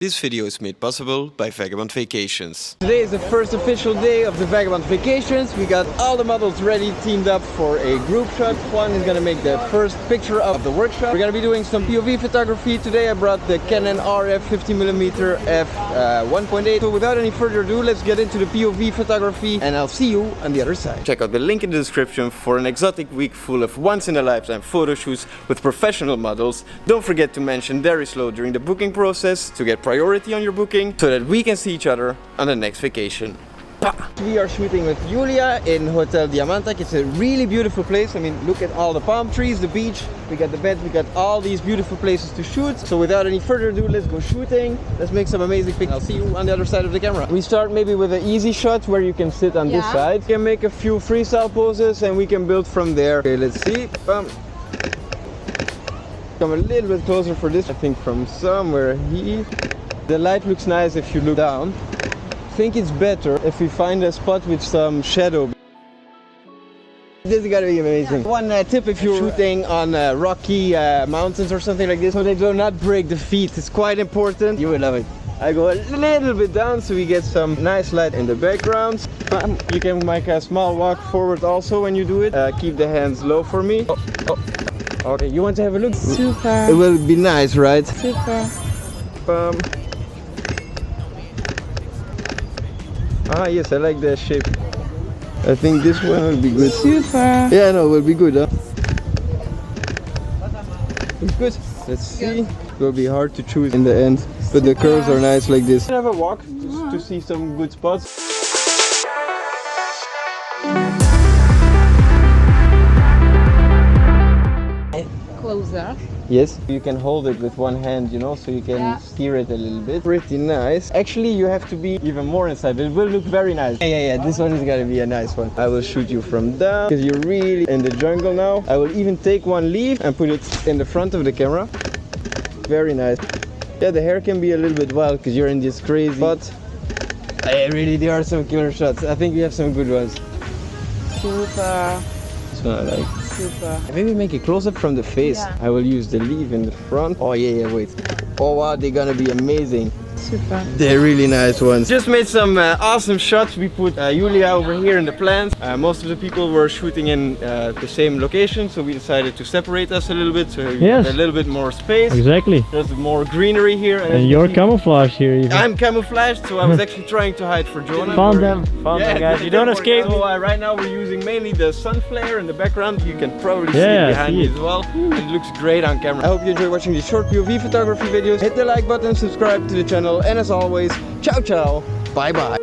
This video is made possible by Vagabond Vacations. Today is the first official day of the Vagabond Vacations. We got all the models ready, teamed up for a group shot. Juan is gonna make the first picture of the workshop. We're gonna be doing some POV photography. Today I brought the Canon RF 50mm f1.8. So without any further ado, let's get into the POV photography and I'll see you on the other side. Check out the link in the description for an exotic week full of once-in-a-lifetime photo shoots with professional models. Don't forget to mention There is Slow during the booking process to get priority on your booking so that we can see each other on the next vacation. We are shooting with Julia in Hotel Diamantac. It's a really beautiful place. I mean, look at all the palm trees, the beach, we got the bed, we got all these beautiful places to shoot. So without any further ado, let's go shooting. Let's make some amazing pictures. I'll see you on the other side of the camera. We start maybe with an easy shot where you can sit on this side. You can make a few freestyle poses and we can build from there. Okay, let's see. Come a little bit closer for this. I think from somewhere here. The light looks nice if you look down. I think it's better if we find a spot with some shadow. This is gonna be amazing. One tip if you're shooting on rocky mountains or something like this, so they do not break the feet. It's quite important. You will love it. I go a little bit down so we get some nice light in the background. You can make a small walk forward also when you do it. Keep the hands low for me. Okay, you want to have a look? Super. It will be nice, right? Super. Ah yes, I like that shape. I think this one will be good. Super. Yeah, no, it will be good, huh? It's good. Let's see. It will be hard to choose in the end, but the curves are nice like this. Have a walk just to see some good spots. Closer. Yes, you can hold it with one hand, you know, so you can steer it a little bit. Pretty nice. Actually, you have to be even more inside, but it will look very nice. Yeah, this one is gonna be a nice one. I will shoot you from down, because you're really in the jungle now. I will even take one leaf and put it in the front of the camera. Very nice. Yeah, the hair can be a little bit wild, because you're in this crazy spot. Really, there are some killer shots. I think we have some good ones. Super. This one I like. Super. Maybe make a close-up from the face. Yeah. I will use the leaf in the front. Oh yeah, wait. Oh wow, they're gonna be amazing. Super. They're really nice ones. Just made some awesome shots. We put Julia over here in the plants. Most of the people were shooting in the same location, so we decided to separate us a little bit so we have a little bit more space. Exactly. There's more greenery here. And you're camouflaged here even. I'm camouflaged, so I was actually trying to hide for Jonah. Found them guys. You don't escape. So right now we're using mainly the sun flare in the background. You can probably see it behind me as well. And it looks great on camera. I hope you enjoy watching these short POV photography videos. Hit the like button, subscribe to the channel, and as always, ciao ciao, bye bye.